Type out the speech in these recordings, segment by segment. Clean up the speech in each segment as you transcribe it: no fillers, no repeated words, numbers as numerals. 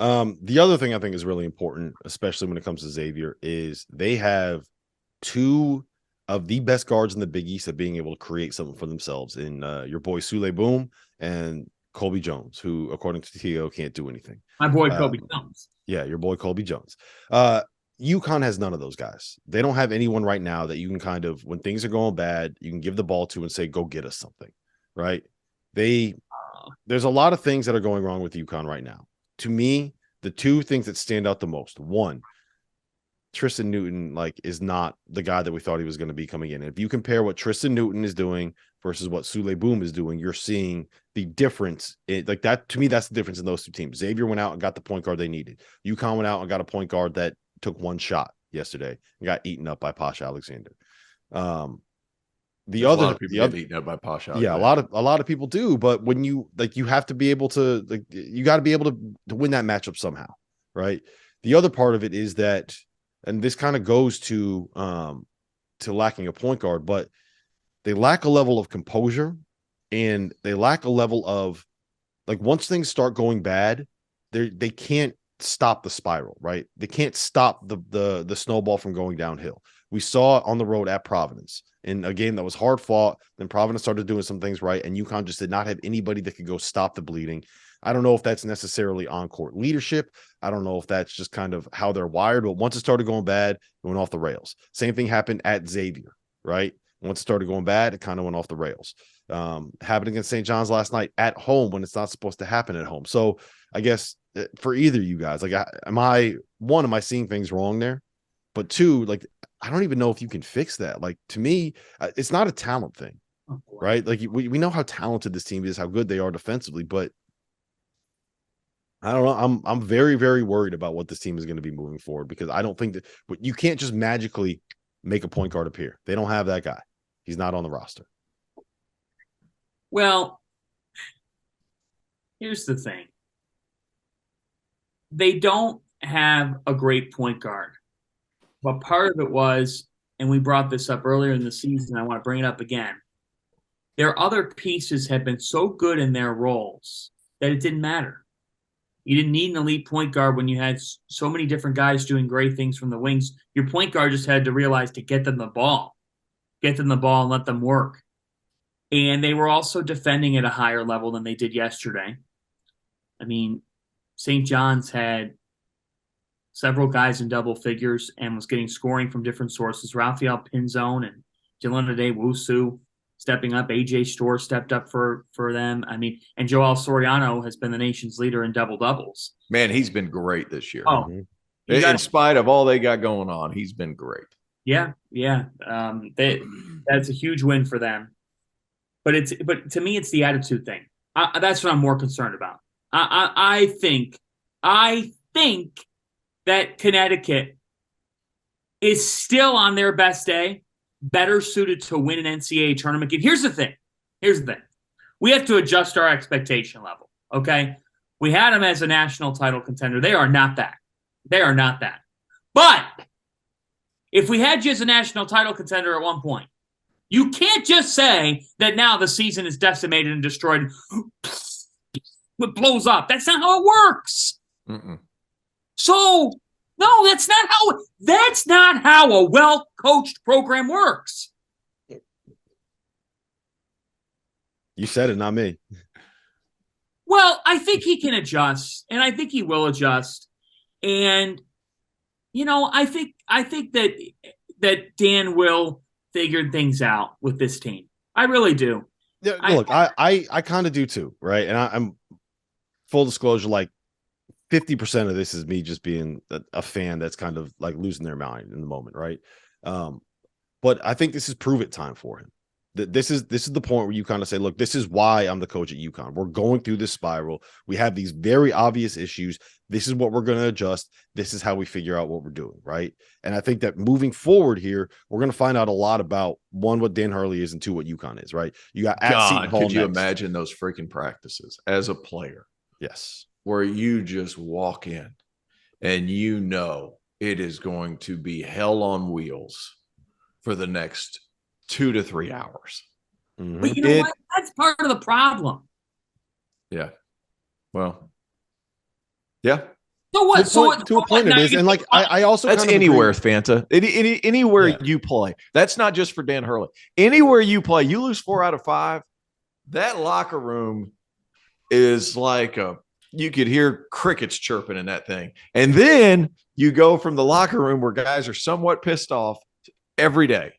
The other thing I think is really important, especially when it comes to Xavier, is they have two of the best guards in the Big East at being able to create something for themselves in your boy Sule Boom and Colby Jones, who, according to TO, can't do anything. My boy Kobe Jones. Yeah, your boy Colby Jones. UConn has none of those guys. They don't have anyone right now that you can kind of, when things are going bad, you can give the ball to and say, go get us something, right? There's a lot of things that are going wrong with UConn right now. To me, the two things that stand out the most: one, Tristan Newton is not the guy that we thought he was going to be coming in. And if you compare what Tristan Newton is doing versus what Sule Boom is doing, you're seeing the difference. That to me, that's the difference in those two teams. Xavier went out and got the point guard they needed. UConn went out and got a point guard that took one shot yesterday and got eaten up by Posh Alexander. A lot of people get eaten up by Posh Alexander. Yeah, a lot of people do. But when you you have to be able to you got to be able to win that matchup somehow, right? The other part of it is that, and this kind of goes to lacking a point guard, but they lack a level of composure, and they lack a level of once things start going bad, they can't stop the spiral, right? They can't stop the snowball from going downhill. We saw it on the road at Providence in a game that was hard fought. Then Providence started doing some things right, and UConn just did not have anybody that could go stop the bleeding. I don't know if that's necessarily on-court leadership. I don't know if that's just kind of how they're wired, but once it started going bad, it went off the rails. Same thing happened at Xavier, right? Once it started going bad, it kind of went off the rails. Happened against St. John's last night at home when it's not supposed to happen at home. So I guess for either of you guys, am I seeing things wrong there? But two, I don't even know if you can fix that. To me, it's not a talent thing, right? We know how talented this team is, how good they are defensively, but I don't know. I'm very, very worried about what this team is going to be moving forward, because I don't think that you can't just magically make a point guard appear. They don't have that guy. He's not on the roster. Well, here's the thing. They don't have a great point guard. But part of it was, and we brought this up earlier in the season, I want to bring it up again, their other pieces have been so good in their roles that it didn't matter. You didn't need an elite point guard when you had so many different guys doing great things from the wings. Your point guard just had to realize to get them the ball and let them work. And they were also defending at a higher level than they did yesterday. I mean, St. John's had several guys in double figures and was getting scoring from different sources. Raphael Pinzone and Dylan Adewusu stepping up. AJ Storr stepped up for them. I mean, and Joel Soriano has been the nation's leader in double-doubles. Man, he's been great this year. Oh, in spite of all they got going on, he's been great. Yeah. That's a huge win for them. But to me, it's the attitude thing. That's what I'm more concerned about. I think that Connecticut is still on their best day, better suited to win an NCAA tournament game. Here's the thing. We have to adjust our expectation level, okay? We had them as a national title contender. They are not that. But if we had you as a national title contender at one point, you can't just say that now the season is decimated and destroyed. It blows up. That's not how it works. Mm-mm. So, no, that's not how a well-coached program works. You said it, not me. Well, I think he can adjust, and I think he will adjust. And, I think that Dan will figure things out with this team. I really do. Yeah, look, I kind of do too, right? And I'm full disclosure, 50% of this is me just being a fan that's kind of losing their mind in the moment, right? But I think this is prove it time for him. This is the point where you kind of say, look, this is why I'm the coach at UConn. We're going through this spiral. We have these very obvious issues. This is what we're going to adjust. This is how we figure out what we're doing, right? And I think that moving forward here, we're going to find out a lot about, one, what Dan Hurley is, and two, what UConn is, right? You got at Seton Hall could you next. imagine those freaking practices as a player? Yes. Where you just walk in and it is going to be hell on wheels for the next 2 to 3 hours. Mm-hmm. But you know what? That's part of the problem. Yeah. Well, yeah. So what? So what? To a point Now it is, you and like I also That's kind of anywhere, agree. Fanta. Anywhere you play. That's not just for Dan Hurley. Anywhere you play, you lose 4 out of 5. That locker room is like you could hear crickets chirping in that thing. And then you go from the locker room where guys are somewhat pissed off every day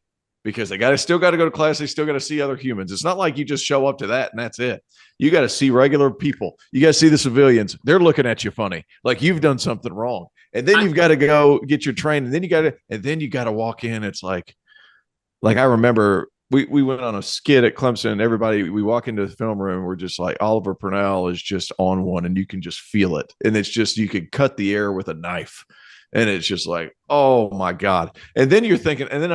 because they still got to go to class. They still got to see other humans. It's not like you just show up to that and that's it. You got to see regular people. You got to see the civilians. They're looking at you funny, like you've done something wrong. And then you've got to go get your training. And then you got to walk in. It's like I remember we went on a skit at Clemson. Everybody, we walk into the film room. We're just like, Oliver Purnell is just on one and you can just feel it. And it's just, you could cut the air with a knife. And it's just like, oh my God. And then I'm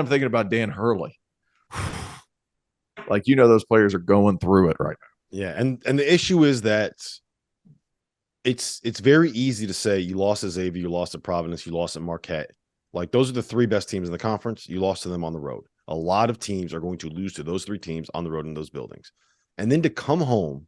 thinking about Dan Hurley. Like, those players are going through it right now. Yeah. And the issue is that it's very easy to say you lost to Xavier, you lost to Providence, you lost at Marquette. Like, those are the 3 best teams in the conference. You lost to them on the road. A lot of teams are going to lose to those 3 teams on the road in those buildings. And then to come home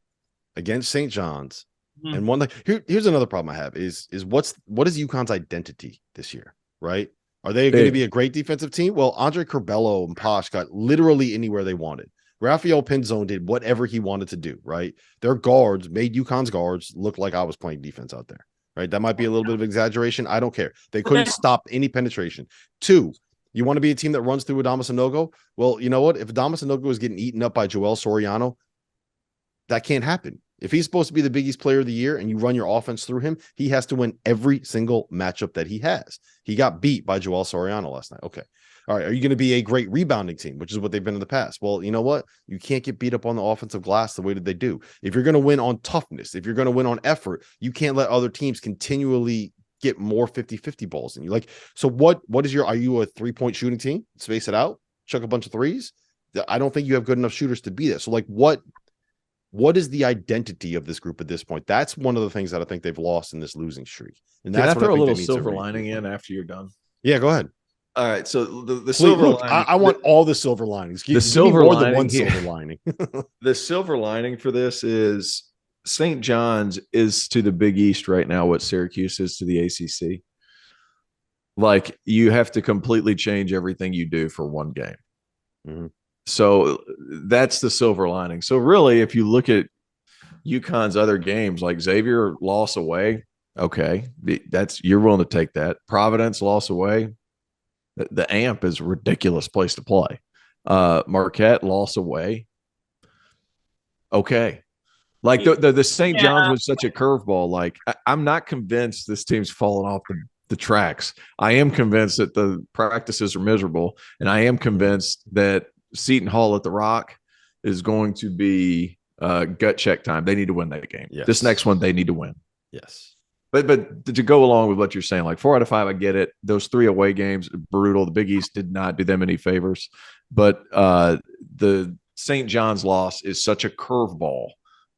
against St. John's and one, like, here's another problem I have is what is UConn's identity this year, right? Are they going to be a great defensive team? Well, Andre Curbelo and Posh got literally anywhere they wanted. Rafael Pinzone did whatever he wanted to do, right? Their guards made UConn's guards look like I was playing defense out there, right? That might be a little bit of exaggeration. I don't care. They couldn't stop any penetration. 2, you want to be a team that runs through Adama Sanogo? Well, you know what? If Adama Sanogo is getting eaten up by Joel Soriano, that can't happen. If he's supposed to be the Big East player of the year and you run your offense through him, he has to win every single matchup that he has. He got beat by Joel Soriano last night. Okay. All right. Are you going to be a great rebounding team, which is what they've been in the past? Well, you know what? You can't get beat up on the offensive glass the way that they do. If you're going to win on toughness, if you're going to win on effort, you can't let other teams continually get more 50-50 balls in you. Like, so what is are you a 3-point shooting team? Space it out, chuck a bunch of threes. I don't think you have good enough shooters to be that. So like, what is the identity of this group at this point? That's one of the things that I think they've lost in this losing streak. And that's Can I throw a little silver silver lining in after you're done? Yeah, go ahead. All right. So the silver lining. I want all the silver linings. The silver lining. Than one silver lining. The silver lining for this is St. John's is to the Big East right now what Syracuse is to the ACC. Like, you have to completely change everything you do for one game. Mm-hmm. So that's the silver lining. So really, if you look at UConn's other games, like Xavier loss away, okay, you're willing to take that. Providence loss away, the AMP is a ridiculous place to play. Marquette loss away, okay. Like the St. John's was such a curveball. Like, I'm not convinced this team's fallen off the tracks. I am convinced that the practices are miserable, and I am convinced that Seton Hall at the Rock is going to be gut check time. They need to win that game. Yes. This next one, they need to win. Yes. But to go along with what you're saying, like 4 out of 5, I get it. Those 3 away games, brutal. The Big East did not do them any favors. But the St. John's loss is such a curveball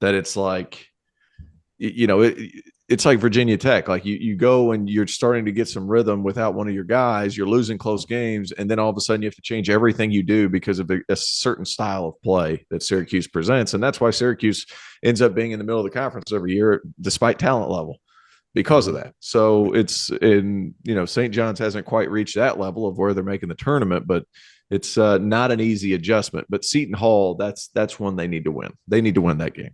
that it's like, it's like Virginia Tech. Like, you go and you're starting to get some rhythm without one of your guys. You're losing close games, and then all of a sudden you have to change everything you do because of a certain style of play that Syracuse presents. And that's why Syracuse ends up being in the middle of the conference every year, despite talent level, because of that. So St. John's hasn't quite reached that level of where they're making the tournament, but it's not an easy adjustment. But Seton Hall, that's one they need to win. They need to win that game.